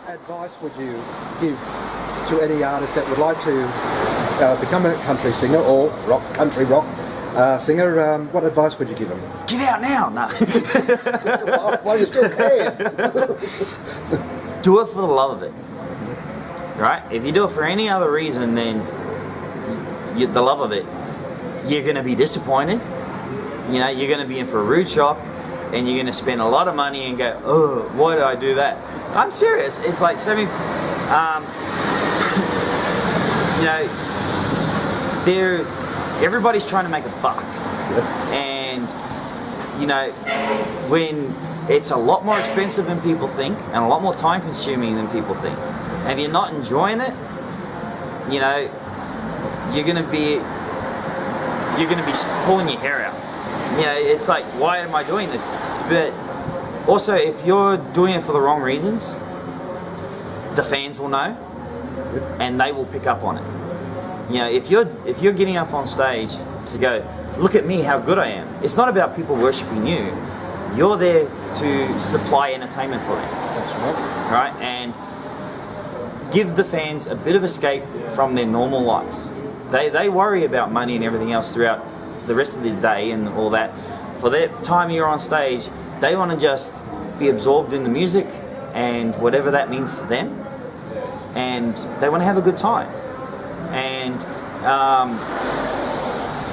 advice would you give to any artist that would like to become a country singer or country rock singer? What advice would you give them? Get out now! No. Well, you still can. Do it for the love of it. Right? If you do it for any other reason than the love of it, you're going to be disappointed. You know, you're going to be in for a rude shock, and you're going to spend a lot of money and go, oh, why did I do that? I'm serious. It's like everybody's trying to make a buck. And, you know, when it's a lot more expensive than people think and a lot more time consuming than people think, and if you're not enjoying it, you know, you're going to be pulling your hair out. You know, it's like, why am I doing this? But also, if you're doing it for the wrong reasons, the fans will know, and they will pick up on it. You know, if you're getting up on stage to go, look at me, how good I am. It's not about people worshiping you. You're there to supply entertainment for them. That's right? And give the fans a bit of escape from their normal lives. They worry about money and everything else throughout the rest of the day and all that. For that time you're on stage, they want to just be absorbed in the music and whatever that means to them, and they want to have a good time. And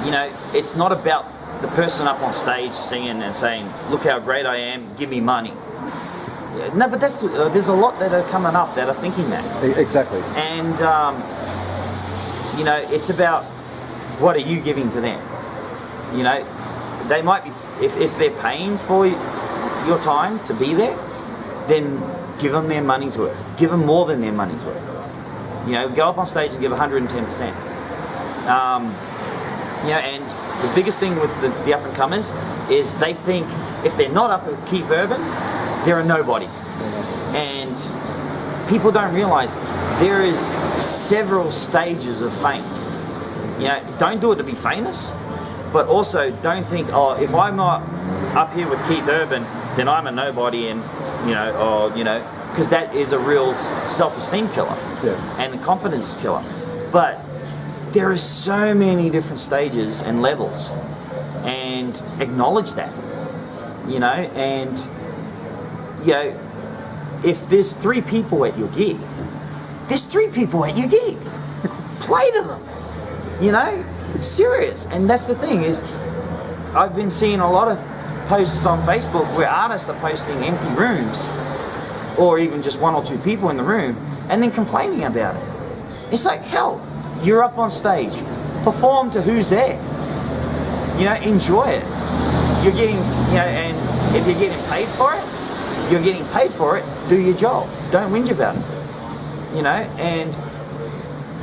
you know, it's not about the person up on stage singing and saying, look how great I am, give me money. No, but there's a lot that are coming up that are thinking that. Exactly. And you know, it's about what are you giving to them. You know, they might be, if they're paying for your time to be there, then give them their money's worth. Give them more than their money's worth. You know, go up on stage and give 110%. You know, and the biggest thing with the up and comers is they think if they're not up with Keith Urban, they're a nobody. And people don't realize there is several stages of fame. You know, don't do it to be famous, but also don't think, oh, if I'm not up here with Keith Urban, then I'm a nobody, and you know, or you know, because that is a real self-esteem killer and a confidence killer. But there are so many different stages and levels, and acknowledge that. You know, and you know, if there's 3 people at your gig, there's 3 people at your gig. Play to them. You know, it's serious. And that's the thing is, I've been seeing a lot of posts on Facebook where artists are posting empty rooms, or even just 1 or 2 people in the room, and then complaining about it. It's like, hell, you're up on stage, perform to who's there. You know, enjoy it. You're getting, you know, and if you're getting paid for it, you're getting paid for it, do your job. Don't whinge about it. You know, and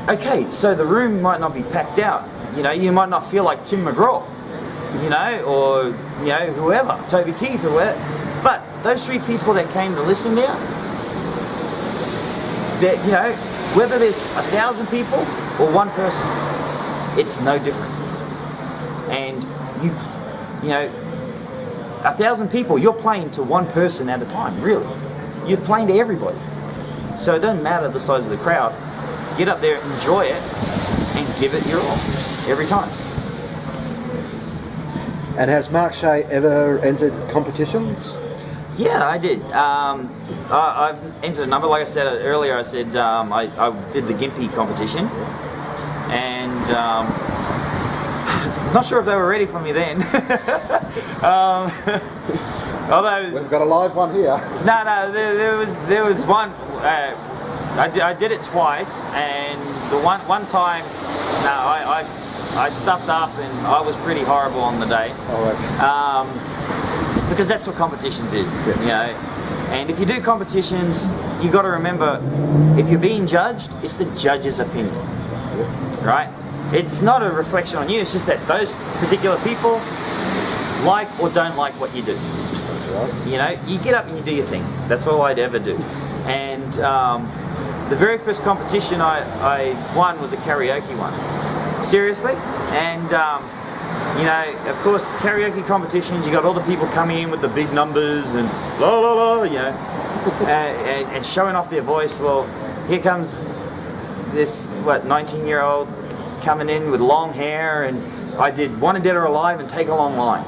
okay, so the room might not be packed out. You know, you might not feel like Tim McGraw, you know, or, you know, whoever, Toby Keith or whatever. But those 3 people that came to listen to you, that, you know, whether there's 1,000 people or 1 person, it's no different. And you know, 1,000 people, you're playing to 1 person at a time, really. You're playing to everybody. So it doesn't matter the size of the crowd. Get up there, enjoy it, and give it your all, every time. And has Mark Shay ever entered competitions? Yeah, I did. I entered a number. Like I said earlier, I said I did the Gimpy competition, and not sure if they were ready for me then. Although we've got a live one here. No, there was one. I did it twice, and the one time, no, I stuffed up, and I was pretty horrible on the day. All right. Because that's what competitions is, you know. And if you do competitions, you got to remember, if you're being judged, it's the judge's opinion, right? It's not a reflection on you. It's just that those particular people like or don't like what you do. You know, you get up and you do your thing. That's all I'd ever do. And the very first competition I won was a karaoke one. Seriously. And you know, of course, karaoke competitions, you got all the people coming in with the big numbers and la la la, you know. and showing off their voice. Well, here comes this 19-year-old coming in with long hair, and I did Wanted Dead or Alive and Take a Long Line.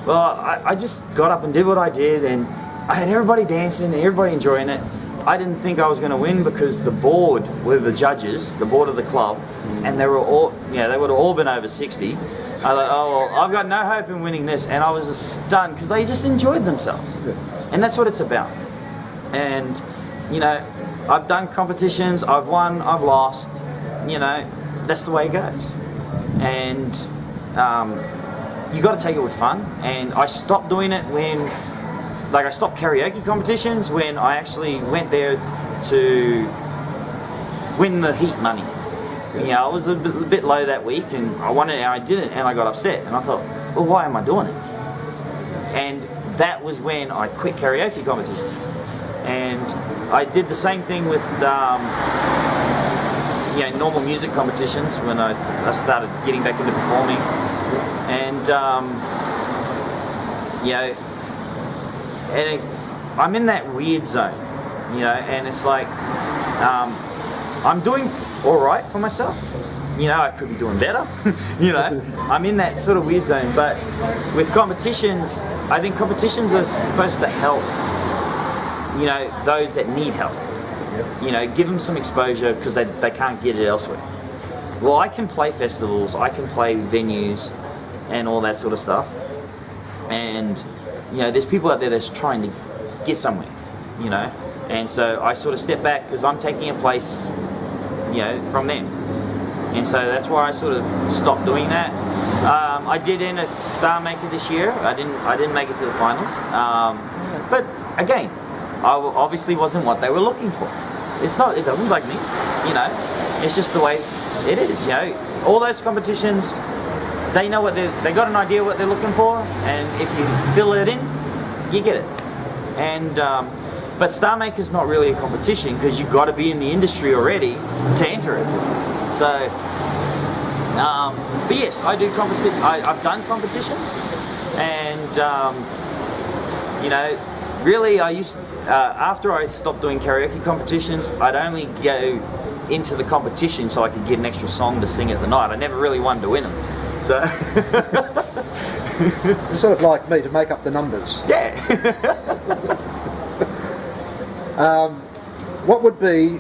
Well, I just got up and did what I did, and I had everybody dancing, everybody enjoying it. I didn't think I was going to win because the board were the judges, the board of the club, and they were all, they would have all been over 60. I thought, oh, well, I've got no hope in winning this, and I was just stunned because they just enjoyed themselves, and that's what it's about. And I've done competitions, I've won, I've lost. That's the way it goes, and you got to take it with fun. And I stopped doing it when. I stopped karaoke competitions when I actually went there to win the heat money. I was a bit low that week, and I won it, and I didn't, and I got upset. And I thought, well, why am I doing it? And that was when I quit karaoke competitions. And I did the same thing with normal music competitions when I started getting back into performing. And and I'm in that weird zone, and it's like I'm doing all right for myself. I could be doing better. I'm in that sort of weird zone. But with competitions, I think competitions are supposed to help, those that need help. Give them some exposure because they can't get it elsewhere. Well, I can play festivals, I can play venues, and all that sort of stuff. And there's people out there that's trying to get somewhere, and so I sort of step back because I'm taking a place, from them, and so that's why I sort of stopped doing that. I did enter Star Maker this year. I didn't make it to the finals, but again, I obviously wasn't what they were looking for. It doesn't bug me, it's just the way it is. All those competitions. They know they got an idea what they're looking for, and if you fill it in, you get it. And but Star Maker's not really a competition because you've got to be in the industry already to enter it. So, but yes, I do I've done competitions, and really I used after I stopped doing karaoke competitions, I'd only go into the competition so I could get an extra song to sing at the night. I never really wanted to win them. So it's sort of like me, to make up the numbers. Yeah. What would be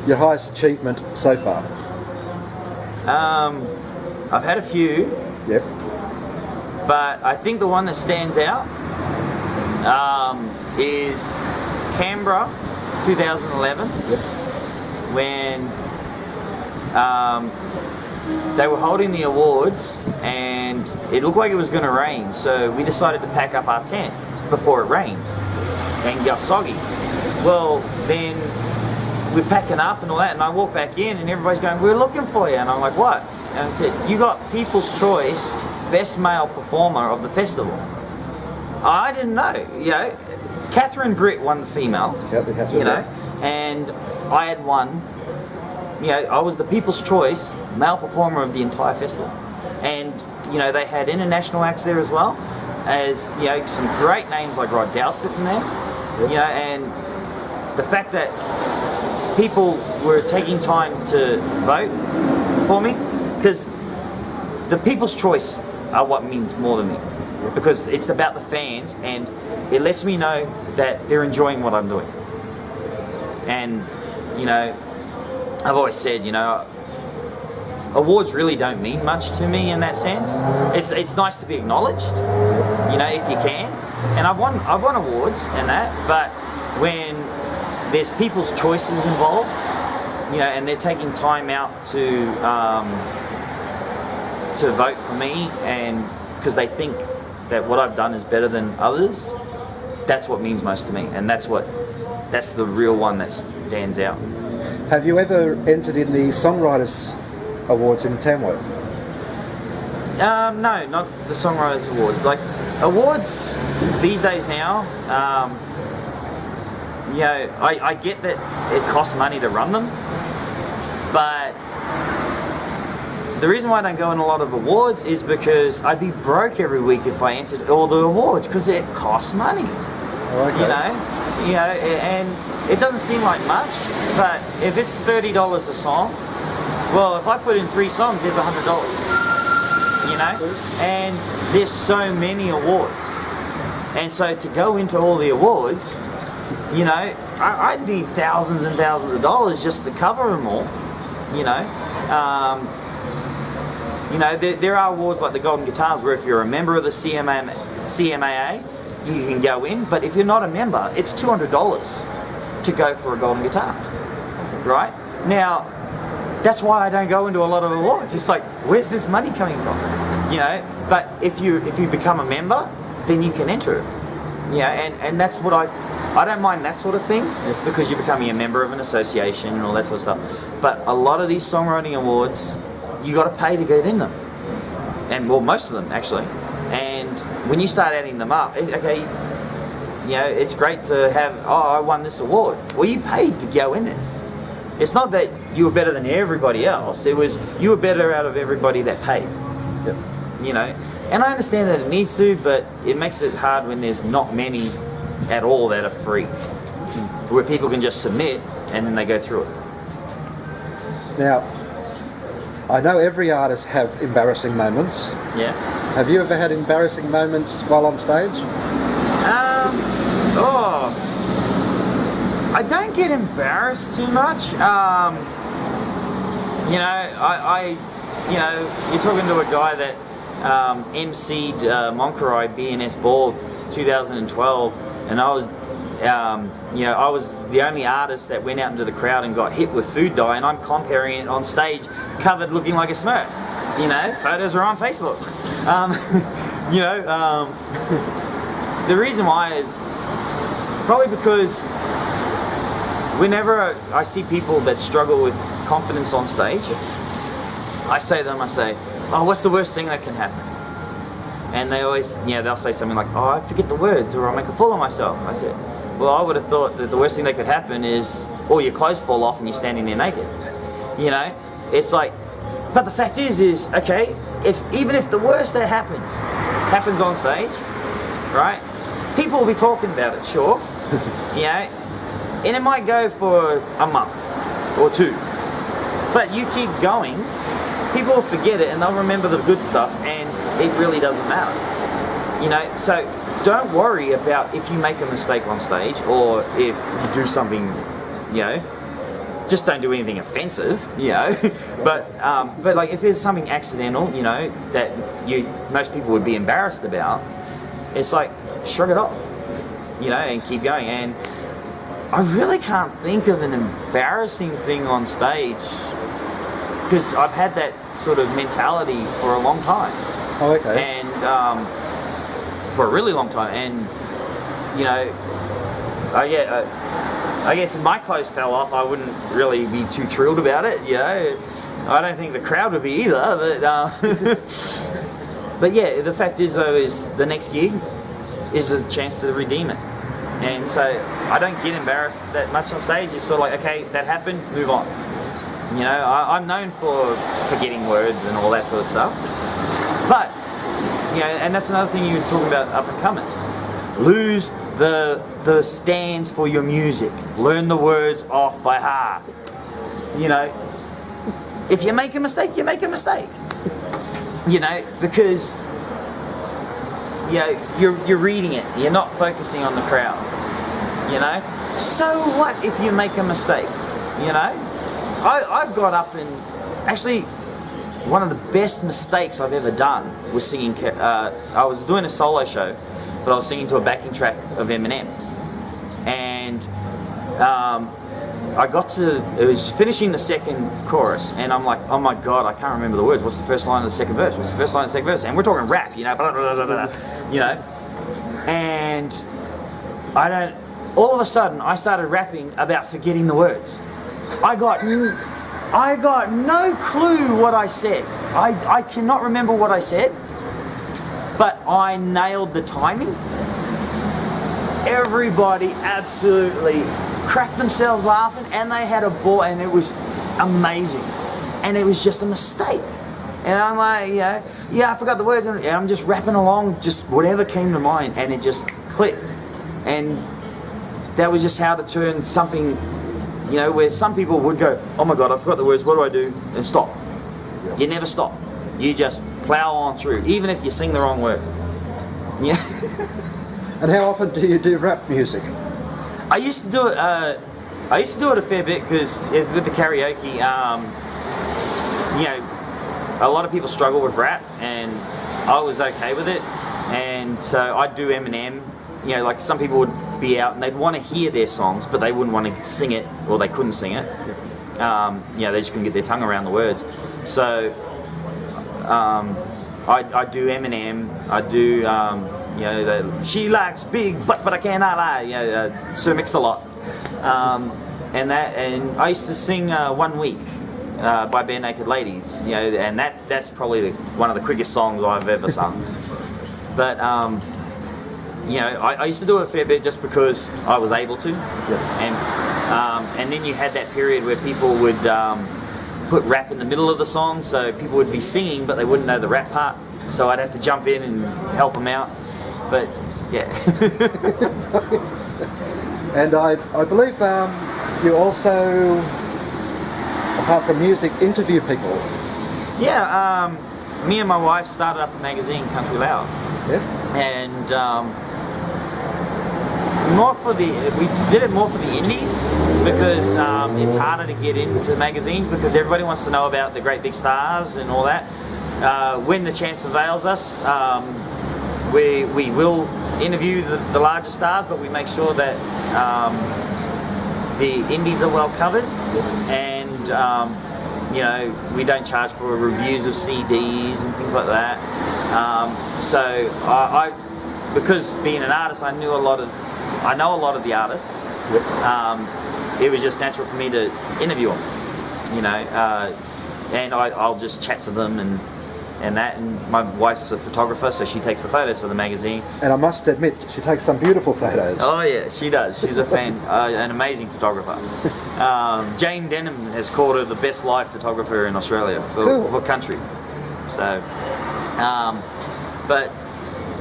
your highest achievement so far? I've had a few. Yep. But I think the one that stands out is Canberra 2011. Yep. When they were holding the awards and it looked like it was going to rain, so we decided to pack up our tent before it rained and got soggy. Well, then we're packing up and all that, and I walk back in and everybody's going, "We're looking for you," and I'm like, "What?" And I said, "You got People's Choice Best Male Performer of the festival." I didn't know, Catherine Britt won the female, and I had won. I was the People's Choice Male Performer of the entire festival. And, they had international acts there as well, as, some great names like Rod Dow sitting there, and the fact that people were taking time to vote for me, because the People's Choice are what means more than me, because it's about the fans, and it lets me know that they're enjoying what I'm doing. And, I've always said, awards really don't mean much to me in that sense. It's nice to be acknowledged, if you can. And I've won awards and that, but when there's people's choices involved, and they're taking time out to vote for me, and because they think that what I've done is better than others, that's what means most to me, and that's the real one that stands out. Have you ever entered in the Songwriters Awards in Tamworth? No, not the Songwriters Awards. Like, awards these days now, I get that it costs money to run them, but the reason why I don't go in a lot of awards is because I'd be broke every week if I entered all the awards, because it costs money. Oh, okay. And it doesn't seem like much, but if it's $30 a song, well, if I put in 3 songs, there's $100. And there's so many awards, and so to go into all the awards, I'd need thousands and thousands of dollars just to cover them all. There are awards like the Golden Guitars where if you're a member of the CMAA, you can go in, but if you're not a member, it's $200 to go for a Golden Guitar, right? Now, that's why I don't go into a lot of awards. It's like, where's this money coming from? But if you become a member, then you can enter it. And that's what I don't mind that sort of thing, because you're becoming a member of an association and all that sort of stuff. But a lot of these songwriting awards, you got to pay to get in them, and well, most of them actually. And when you start adding them up, okay, it's great to have. Oh, I won this award. Well, you paid to go in it. It's not that you were better than everybody else. It was you were better out of everybody that paid. Yep. And I understand that it needs to, but it makes it hard when there's not many at all that are free, where people can just submit and then they go through it. Now, I know every artist have embarrassing moments. Yeah. Have you ever had embarrassing moments while on stage? I don't get embarrassed too much. You're talking to a guy that MC'd Monkerai BNS Ball 2012, and I was the only artist that went out into the crowd and got hit with food dye, and I'm comparing it on stage, covered looking like a Smurf. Photos are on Facebook. The reason why is probably because whenever I see people that struggle with confidence on stage, I say to them, oh, what's the worst thing that can happen? And they always, they'll say something like, oh, I forget the words, or I'll make a fool of myself. I said, well, I would have thought that the worst thing that could happen is all your clothes fall off and you're standing there naked. It's like, but the fact is okay, even if the worst that happens on stage, right? People will be talking about it, sure, and it might go for a month or 2, but you keep going, people will forget it and they'll remember the good stuff, and it really doesn't matter. So don't worry about if you make a mistake on stage, or if you do something, just don't do anything offensive, but like if there's something accidental, that most people would be embarrassed about, it's like, shrug it off, and keep going. And I really can't think of an embarrassing thing on stage, because I've had that sort of mentality for a long time. Oh, okay. And for a really long time, and I guess if my clothes fell off, I wouldn't really be too thrilled about it. I don't think the crowd would be either. But yeah, the fact is though, is the next gig is a chance to redeem it, and so I don't get embarrassed that much on stage. It's sort of like, okay, that happened, move on. I'm known for forgetting words and all that sort of stuff. But and that's another thing you were talking about, up and comers. Lose the stands for your music. Learn the words off by heart. If you make a mistake, you make a mistake. Because you're reading it. You're not focusing on the crowd. So what if you make a mistake? I've got up and actually, one of the best mistakes I've ever done was singing. I was doing a solo show, but I was singing to a backing track of Eminem, and it was finishing the second chorus, and I'm like, oh my god, I can't remember the words. What's the first line of the second verse? What's the first line of the second verse? And we're talking rap, blah, blah, blah, blah, blah, and all of a sudden I started rapping about forgetting the words. I got no clue what I said. I cannot remember what I said, but I nailed the timing. Everybody absolutely cracked themselves laughing, and they had a ball, and it was amazing. And it was just a mistake. And I'm like, I forgot the words, and I'm just rapping along, just whatever came to mind, and it just clicked. and that was just how to turn something, you know, where some people would go, oh my God, I forgot the words, what do I do? And stop. You never stop. You just plow on through, even if you sing the wrong words. Yeah. And how often do you do rap music? I used to do it. I used to do it a fair bit because with the karaoke, you know, a lot of people struggle with rap, and I was okay with it. And so I'd do Eminem. You know, like some people would be out and they'd want to hear their songs, but they wouldn't want to sing it, or they couldn't sing it. You know, they just couldn't get their tongue around the words. So I do Eminem. I do, you know, she likes big butts, but I cannot lie. You know, Sir Mix-a-Lot. And I used to sing 1 Week by Bare Naked Ladies. You know, and that's probably one of the quickest songs I've ever sung. But you know, I used to do it a fair bit just because I was able to. And then you had that period where people would put rap in the middle of the song, so people would be singing but they wouldn't know the rap part, so I'd have to jump in and help them out. But yeah. And I believe you also, apart from music, interview people. Yeah, me and my wife started up a magazine, Country Loud. Yeah. And we did it more for the indies, because it's harder to get into magazines because everybody wants to know about the great big stars and all that. When the chance avails us, we will interview the larger stars, but we make sure that the indies are well covered, and you know, we don't charge for reviews of CDs and things like that. So I because being an artist, I know a lot of the artists. It was just natural for me to interview them, you know, and I'll just chat to them and that. And my wife's a photographer, so she takes the photos for the magazine. And I must admit, she takes some beautiful photos. Oh yeah, she does. She's a an amazing photographer. Jane Denham has called her the best live photographer in Australia for country. So, but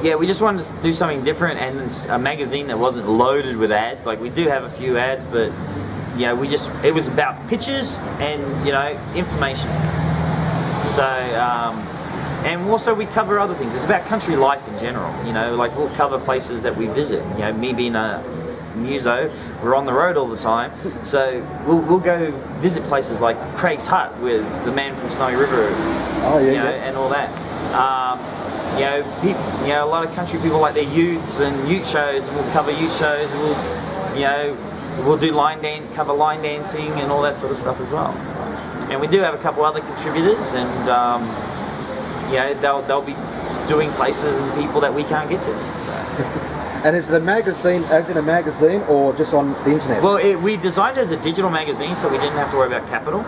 yeah, we just wanted to do something different, and a magazine that wasn't loaded with ads. Like, we do have a few ads, but you know, it was about pictures and, you know, information. So, and also we cover other things. It's about country life in general. You know, like, we'll cover places that we visit. You know, me being a muso, we're on the road all the time, so we'll go visit places like Craig's Hut with the man from Snowy River. Oh yeah, you know, and all that. You know, a lot of country people like their utes and ute shows, and we'll cover ute shows, and we'll do cover line dancing and all that sort of stuff as well. And we do have a couple other contributors, and you know, they'll be doing places and people that we can't get to. So. And is it a magazine, as in a magazine, or just on the internet? Well, we designed it as a digital magazine, so we didn't have to worry about capital.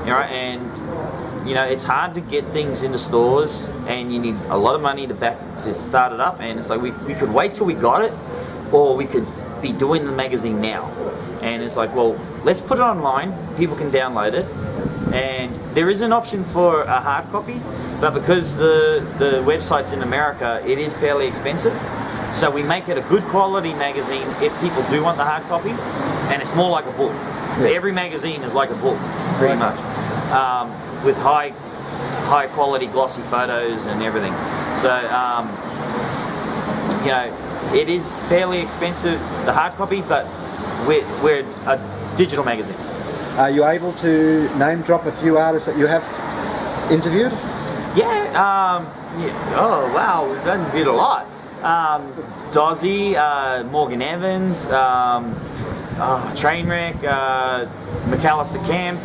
You know, and you know, it's hard to get things into stores, and you need a lot of money to start it up. And it's like we could wait till we got it, or we could be doing the magazine now. And it's like, well, let's put it online. People can download it, and there is an option for a hard copy, but because the website's in America, it is fairly expensive. So we make it a good quality magazine if people do want the hard copy, and it's more like a book. Yeah. Every magazine is like a book, pretty much, with high quality glossy photos and everything. So you know, it is fairly expensive, the hard copy, but we're a digital magazine. Are you able to name drop a few artists that you have interviewed? Yeah. Oh wow, we've interviewed a lot. Dozzy, Morgan Evans, Trainwreck, McAllister Camp.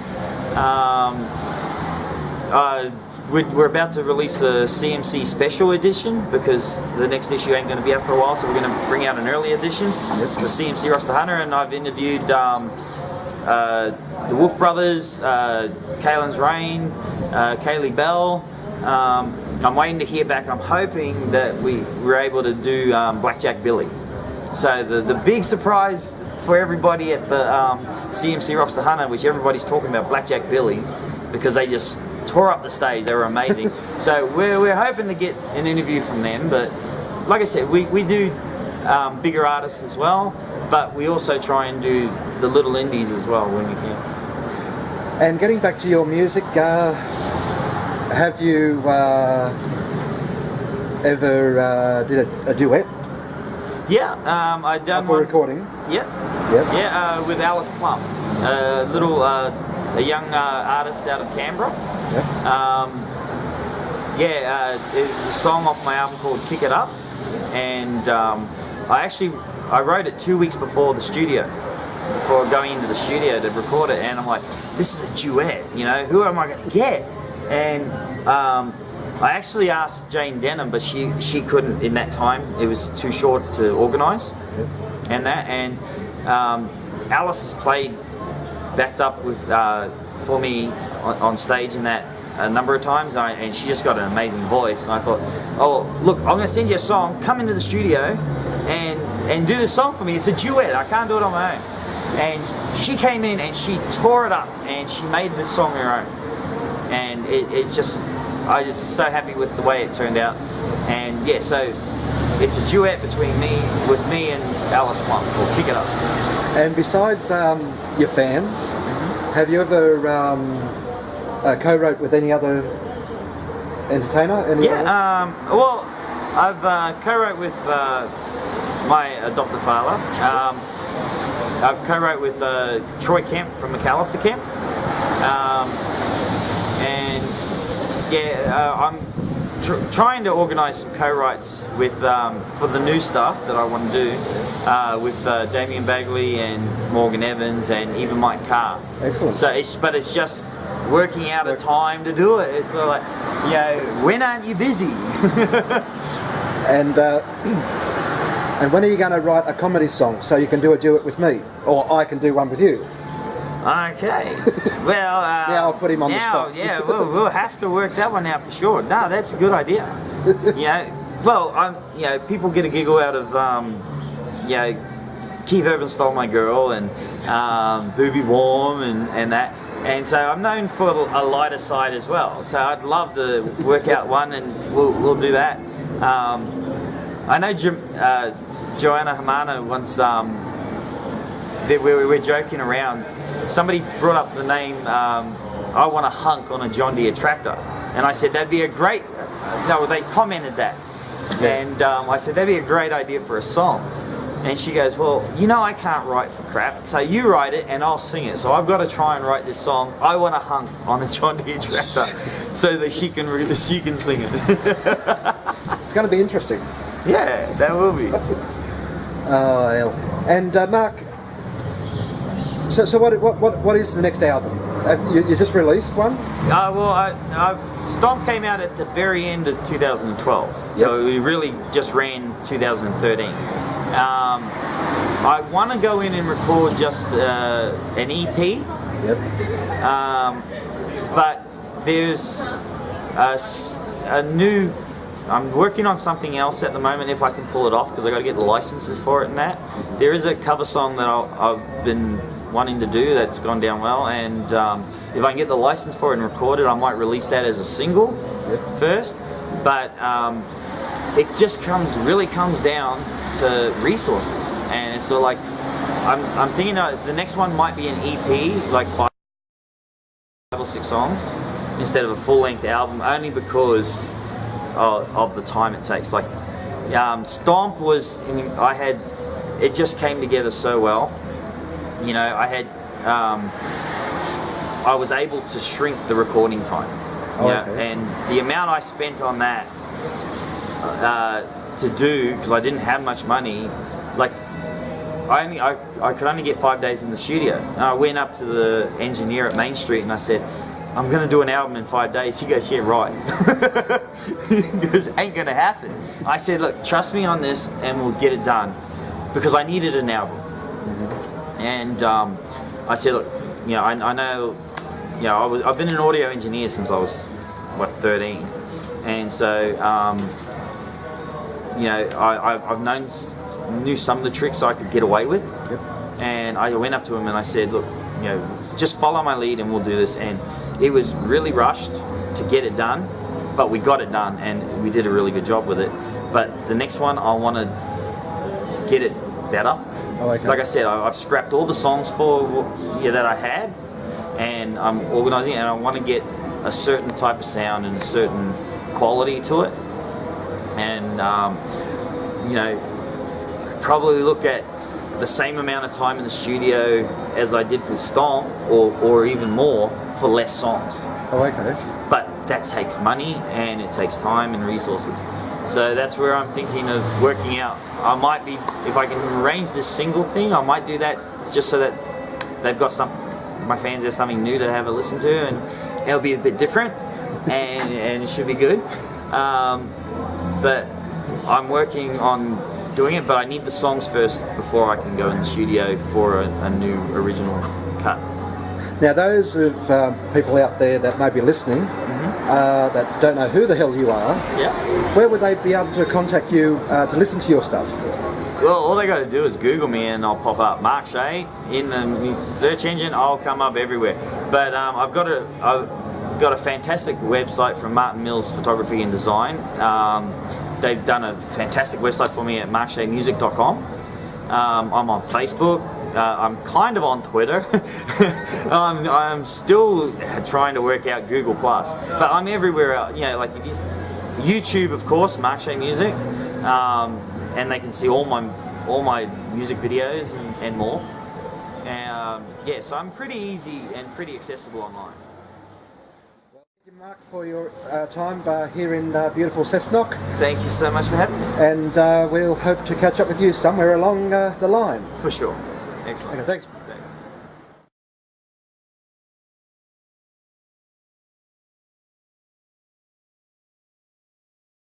We're about to release a CMC special edition because the next issue ain't going to be out for a while, so we're going to bring out an early edition for CMC Ross the Hunter. And I've interviewed the Wolf Brothers, Kaylin's Rain, Kaylee Bell. I'm waiting to hear back. I'm hoping that we're able to do Blackjack Billy. So the big surprise for everybody at the CMC Rocks the Hunter, which everybody's talking about, Blackjack Billy, because they just tore up the stage. They were amazing. So we're hoping to get an interview from them. But like I said, we do bigger artists as well, but we also try and do the little indies as well when we can. And getting back to your music, have you ever did a duet Yeah, I done for one. recording? Yep. Yep. Yeah, with Alice Plum, a young artist out of Canberra. Yep. It's a song off my album called Kick It Up, and I wrote it 2 weeks before before going into the studio to record it, and I'm like, this is a duet, you know, who am I going to get? And I actually asked Jane Denham, but she couldn't in that time. It was too short to organise, and Alice has played backed up with for me on stage in that a number of times, and she just got an amazing voice. And I thought, oh look, I'm going to send you a song. Come into the studio and do this song for me. It's a duet. I can't do it on my own. And she came in and she tore it up and she made this song her own. And it's just, I'm just so happy with the way it turned out. And yeah, so it's a duet between me and Alice Plum called Kick It Up. And besides your fans, have you ever co-wrote with any other entertainer? Well, I've co-wrote with my adopted father. I've co-wrote with Troy Kemp from McAllister Kemp. I'm trying to organise some co-writes with for the new stuff that I want to do with Damien Bagley and Morgan Evans and even Mike Carr. Excellent. So it's just working out a time to do it. It's sort of like, you know, when aren't you busy? And when are you going to write a comedy song so you can do a duet with me, or I can do one with you? Okay. Well, now I'll put him on the spot. Yeah, we'll have to work that one out for sure. No, that's a good idea. People get a giggle out of, Keith Urban Stole My Girl and Booby Warm and that. And so I'm known for a lighter side as well. So I'd love to work out one, and we'll do that. I know Joanna Hamana once. We were joking around. Somebody brought up the name, I want a hunk on a John Deere tractor. And I said, that'd be a great, they commented that. Yeah. And I said, that'd be a great idea for a song. And she goes, well, you know I can't write for crap, so you write it and I'll sing it. So I've got to try and write this song, I want a hunk on a John Deere tractor, so that she can sing it. It's going to be interesting. Yeah, that will be. And Mark, so what is the next album? You just released one? Stomp came out at the very end of 2012, so we really just ran 2013. I want to go in and record just an EP. Yep. But there's a new. I'm working on something else at the moment, if I can pull it off, because I got to get the licenses for it and that. There is a cover song that I've been wanting to do that's gone down well, and if I can get the license for it and record it, I might release that as a single first. But it just really comes down to resources, and it's sort of like I'm thinking the next one might be an EP, like 5 or 6 songs, instead of a full-length album, only because of the time it takes. Like Stomp was, it just came together so well. You know, I was able to shrink the recording time. And the amount I spent on that to do, because I didn't have much money, like I could only get 5 days in the studio. And I went up to the engineer at Main Street and I said, I'm going to do an album in 5 days. He goes, yeah, right. He goes, ain't going to happen. I said, look, trust me on this and we'll get it done, because I needed an album. And I said, look, you know, I know, you know, I've been an audio engineer since I was, 13. And so, you know, I've knew some of the tricks I could get away with. Yep. And I went up to him and I said, look, you know, just follow my lead and we'll do this. And it was really rushed to get it done, but we got it done and we did a really good job with it. But the next one, I want to get it better. Oh, okay. Like I said, I've scrapped all the songs that I had, and I'm organising it, and I want to get a certain type of sound and a certain quality to it. And probably look at the same amount of time in the studio as I did for Stomp, or even more, for less songs. Oh, okay. But that takes money, and it takes time and resources. So that's where I'm thinking of working out. I might be, if I can arrange this single thing, I might do that just so that they've got my fans have something new to have a listen to, and it'll be a bit different, and it should be good. But I'm working on doing it, but I need the songs first before I can go in the studio for a new original cut. Now, those of people out there that may be listening that don't know who the hell you are, where would they be able to contact you to listen to your stuff? Well, all they got to do is Google me, and I'll pop up. Mark Shay in the search engine. I'll come up everywhere. But I've got a fantastic website from Martin Mills Photography and Design. They've done a fantastic website for me at markshaymusic.com. I'm on Facebook. I'm kind of on Twitter. I'm still trying to work out Google Plus, but I'm everywhere else. Like if you YouTube, of course, Mark Shay Music, and they can see all my music videos and more. So I'm pretty easy and pretty accessible online. Thank you, Mark, for your time here in beautiful Cessnock. Thank you so much for having me. And we'll hope to catch up with you somewhere along the line. For sure. Excellent. Okay, thanks.